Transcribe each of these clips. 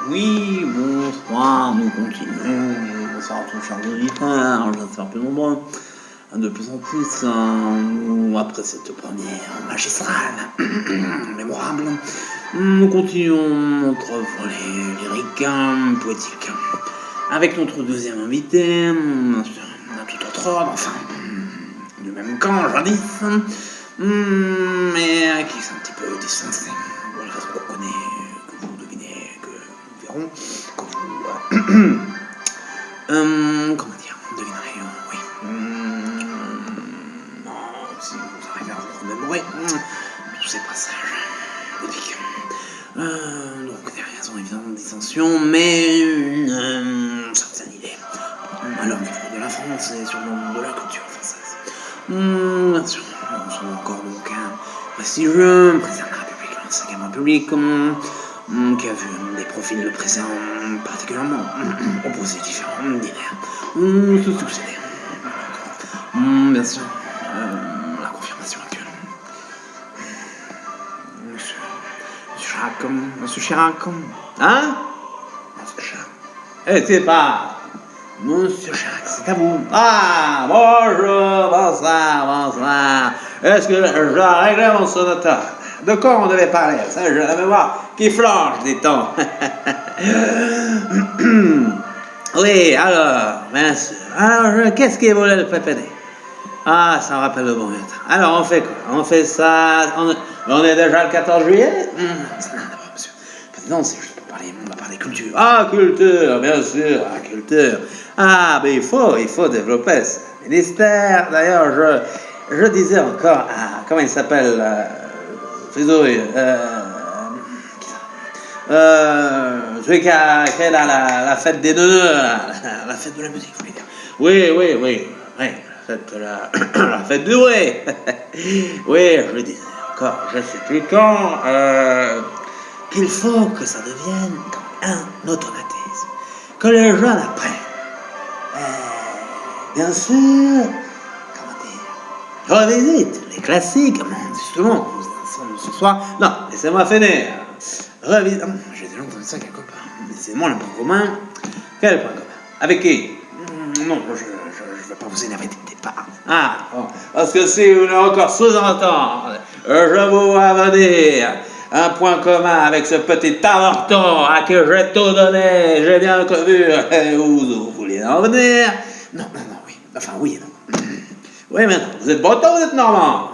Oui, bonsoir, nous continuons. Bonsoir à tous, chers auditeurs. J'espère plus nombreux. De plus en plus, après cette première magistrale, mémorable, nous continuons notre volet lyrique, poétique, avec notre deuxième invité, un tout autre ordre, enfin, du même camp, jadis, mais qui s'est un petit peu distancé. Pour les raisons qu'on connaît, que vous devinez, que nous verrons, que vous... comment dire, devinerez, oui. Si vous arrivez à vous remémorer tous ces passages épiques. Donc, derrière sont évidemment des tensions, mais une certaine idée à leur niveau de la France et sur le monde de la culture française. Bien sûr, nous sommes encore donc un prestigieux président de la République, la 5e République, qui a vu des profils de président particulièrement opposés, différents, divers, se succéder. Bien sûr, la confirmation actuelle. Monsieur Chirac, hein? Monsieur Chirac. Eh, c'est pas... Monsieur Chirac, c'est à vous. Ah, bonjour, bonsoir. Est-ce que je réglé mon sonotone? De quoi on devait parler? Ça, je la mémoire qui flanche des temps. Oui, alors, bien sûr. Alors, qu'est-ce qui voulait le PPD? Ah, ça me rappelle le bon temps. Alors, on fait quoi? On fait ça... On est déjà le 14 juillet? D'abord, monsieur. Non, c'est juste pour parler... On va parler culture. Ah, culture, bien sûr, culture. Ah, mais il faut développer ce ministère. D'ailleurs, je disais encore à... Comment il s'appelle? Frisouille. Celui qui a créé la fête des neuneux, la fête de la musique, vous voulez dire. Oui, la fête du vrai. Oui, je le disais encore, je sais plus quand, qu'il faut que ça devienne un automatisme, que les jeunes apprennent. Bien sûr, comment dire, revisite les classiques, justement, ce soir. Non, laissez-moi finir. Revisite. J'ai déjà entendu ça quelque part. Laissez-moi le point commun. Quel point commun? Avec qui? Non, je ne vais pas vous énerver dès le départ. Ah, bon. Parce que si vous voulez encore sous-entendre, je vous vois venir un point commun avec ce petit avorton à qui j'ai tout donné, j'ai bien vu où vous vouliez en venir. Non, oui. Enfin, oui et non. Oui, mais non, vous êtes breton, vous êtes normand.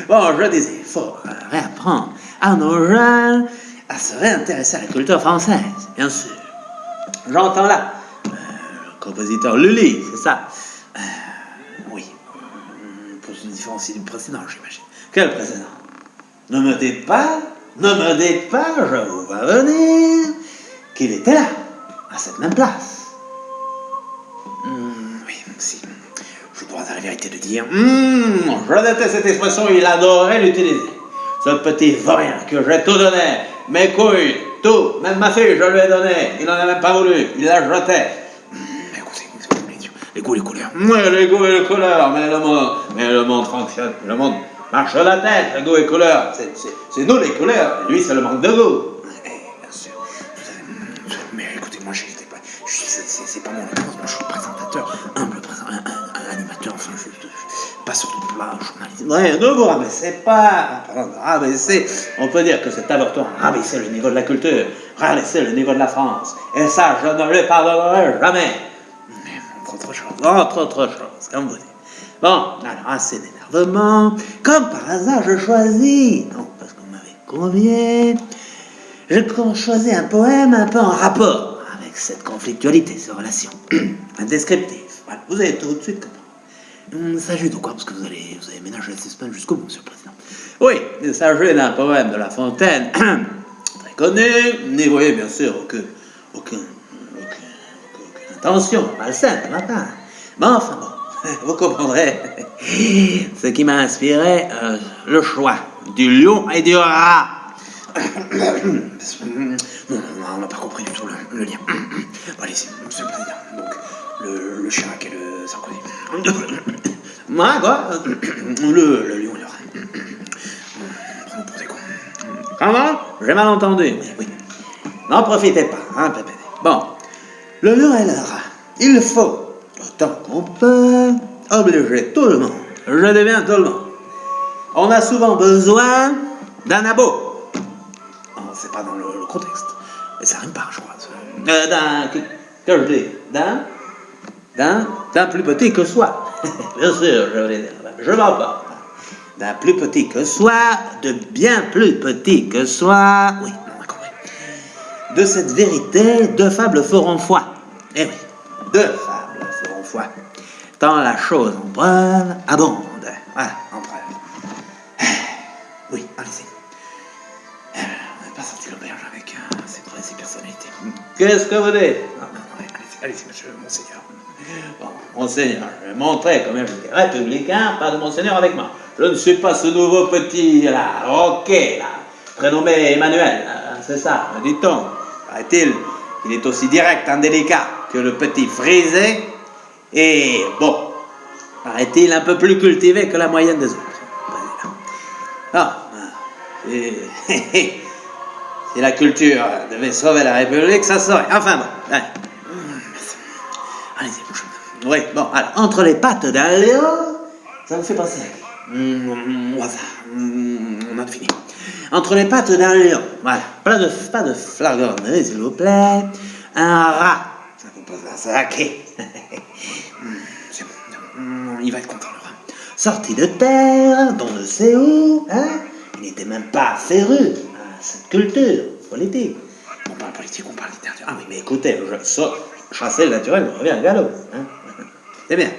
Bon, je disais, il faut réapprendre à nos jeunes à se réintéresser à la culture française, bien sûr. J'entends là le compositeur Lully, c'est ça. Oui, pour se différencier du précédent, j'imagine. Quel précédent? Ne me dites pas, je vous vois venir, qu'il était là, à cette même place. Oui, si. Je dois à la vérité de dire, je déteste cette expression, il adorait l'utiliser. Ce petit vaurien que j'ai tout donné, mes couilles, tout, même ma fille, je lui ai donné, il n'en a même pas voulu, il la jetait. Écoutez, les goûts, les couleurs. Les goûts et les couleurs, mais le monde fonctionne, le monde marche sur la tête, les goûts et les couleurs. C'est nous les couleurs, lui c'est le manque de goût. Bien sûr. Mais écoutez, moi j'étais pas, c'est pas mon réponse, moi je suis présentateur, humble un animateur, enfin pas sur le plat, journaliste. Ouais, ne vous rabaissez pas. Rabaisser, on peut dire que cet avorton a rabaissé le niveau de la culture, rabaissé le niveau de la France. Et ça, je ne le pardonnerai jamais. Mais entre autres choses, comme vous dites. Bon, alors assez d'énervement. Comme par hasard, je choisis, non, parce qu'on m'avait convié, je choisis un poème un peu en rapport avec cette conflictualité, ces relations. Un descriptif. Voilà, vous allez tout de suite comprendre. Il s'agit de quoi? Parce que vous avez ménagé le suspense jusqu'au bout, monsieur le président. Oui, il s'agit d'un poème de La Fontaine, très connu. N'y voyez bien sûr aucune intention malsaine de ma part. Mais enfin bon, vous comprendrez ce qui m'a inspiré le choix du lion et du rat. Non, on n'a pas compris du tout le lien. Bon, allez-y, monsieur le président. Donc, le Chirac et le Sarkozy. Moi, quoi? Le lion et le rat. Prends-nous pour des cons. Comment? J'ai mal entendu. Mais oui. N'en profitez pas, hein, pépé. Bon, le lion et le rat. Il faut, autant qu'on peut, obliger tout le monde. Je deviens tout le monde. On a souvent besoin d'un abo. Oh, c'est pas dans le contexte. Mais ça rime pas, je crois. Que je dis d'un plus petit que soi. Bien sûr, je voulais dire. Je m'en parle. D'un plus petit que soi, de bien plus petit que soi. Oui, on a compris. De cette vérité, deux fables feront foi. Eh oui, deux fables feront foi. Tant la chose en preuve abonde. Voilà, en preuve. Oui, allez-y. On n'a pas sorti l'auberge avec ces personnalités. Qu'est-ce que vous dites? Allez-y, monsieur Monseigneur. Bon, Monseigneur, je vais montrer combien j'étais républicain, pas de Monseigneur avec moi. Je ne suis pas ce nouveau petit, là, roquet, là, prénommé Emmanuel, c'est ça, dit-on. Paraît-il qu'il est aussi direct, indélicat que le petit frisé, et bon, paraît-il un peu plus cultivé que la moyenne des autres. Ah, si la culture devait sauver la République, ça serait. Enfin bon, allez. Allez-y, bouge. Oui, bon, alors, entre les pattes d'un lion, ça me fait penser au hasard. On a fini. Entre les pattes d'un lion, voilà, pas de flagornerie, s'il vous plaît. Un rat, ça vous pose un saké. Il va être content, le rat. Sorti de terre, d'on ne sait où, hein. Il n'était même pas féru à cette culture politique. On parle politique, on parle littérature. Ah oui, mais écoutez, chasser le naturel me revient à galop. Hein. C'est bien.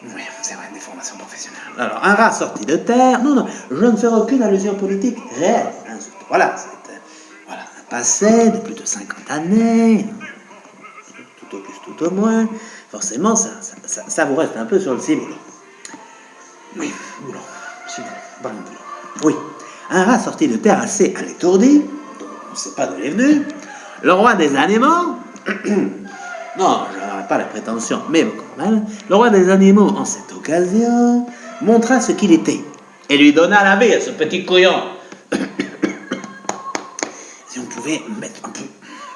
Oui, c'est vrai, des formations professionnelles. Alors, un rat sorti de terre, non, je ne fais aucune allusion politique réelle. Hein, voilà, c'est un passé de plus de 50 années, tout au plus, tout au moins. Forcément, ça vous reste un peu sur le ciboulot. Oui, boulot. Bon boulot. Oui, un rat sorti de terre assez à l'étourdi, dont on ne sait pas d'où il est venu, le roi des animaux. Non, je n'aurais pas la prétention, mais quand même, le roi des animaux, en cette occasion, montra ce qu'il était et lui donna la vie à ce petit couillon. Si on pouvait mettre un peu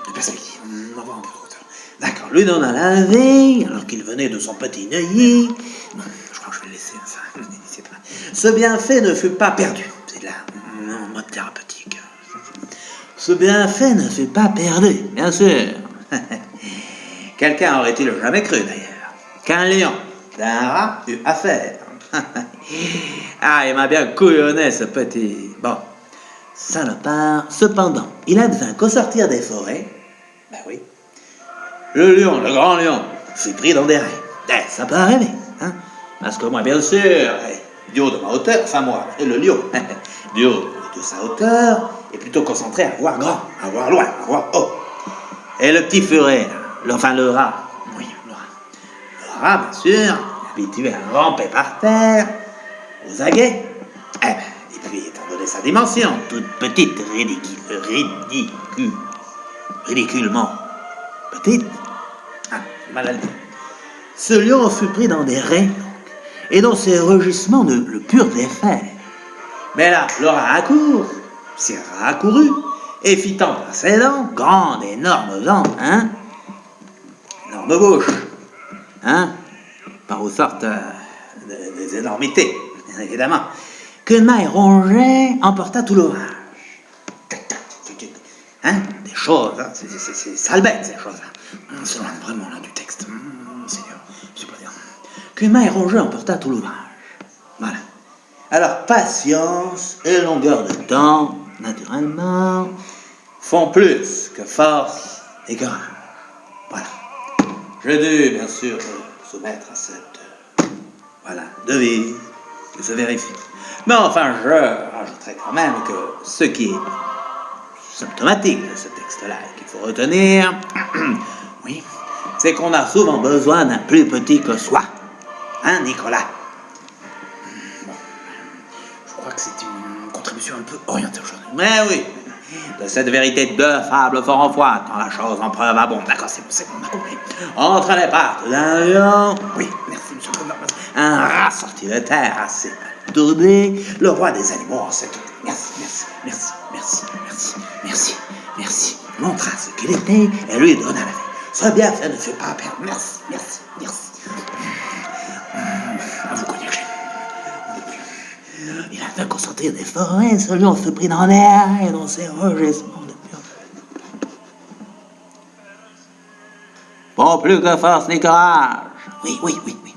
de perspective, on avoir un peu de hauteur. D'accord, lui donna la vie alors qu'il venait de son petit neuilly. Non, je crois que je vais le laisser, ça. Ce bienfait ne fut pas perdu. C'est là, en mode thérapeutique. Ce bienfait ne fut pas perdu, bien sûr. Quelqu'un aurait-il jamais cru, d'ailleurs, qu'un lion d'un rat eût affaire? Ah, il m'a bien couillonné, ce petit... Bon, salopard. Cependant, il advint qu'au sortir des forêts, ben oui, le lion, le grand lion, fut pris dans des rets. Ça peut arriver, hein? Parce que moi, bien sûr, du haut de ma hauteur, enfin moi, et le lion, du haut de sa hauteur, est plutôt concentré à voir grand, à voir loin, à voir haut. Et le petit furet, le rat, oui, le rat. Le rat, bien sûr, habitué à ramper par terre, aux aguets. Et puis, étant donné sa dimension, toute petite, ridiculement petite, mal à le dire, ce lion fut pris dans des rets, et dont ses rugissements ne le purent défaire. Mais là, le rat accourt, s'y accourut, et fit tendre ses dents, grandes, énormes dents, hein, énorme bouche, hein, par où sortent des énormités, bien évidemment, qu'une maille rongée emporta tout l'orage. Hein, des choses, hein, c'est sale bête, ces choses-là. On se loin vraiment là du texte, Seigneur, je sais pas dire. Qu'une maille rongée emporta tout l'ouvrage. Voilà. Alors, patience et longueur de temps, naturellement, font plus que force et courage. Voilà. Je dû, bien sûr, me soumettre à cette devise qui se vérifie. Mais enfin, je rajouterai quand même que ce qui est symptomatique de ce texte-là et qu'il faut retenir, oui, c'est qu'on a souvent besoin d'un plus petit que soi. Hein, Nicolas? Bon, je crois que c'est une contribution un peu orientée aujourd'hui. Mais oui, de cette vérité, deux fables fort en foi, tant la chose en preuve abonde. D'accord, c'est bon, on a compris. Entre les pattes d'un lion, oui, merci, monsieur le président, un rat sorti de terre assez tourné, le roi des animaux en cette... Merci, merci, merci, merci, merci, merci, merci. montra ce qu'il était et lui donna la vie. Ce bienfait ne fut pas perdu. Merci, merci, merci. Vous connaissez. Il a fait consentir des forêts, seulement se pris dans l'air et dans ses rugissements de peur. Pour plus que force ni courage. Oui, oui, oui, oui.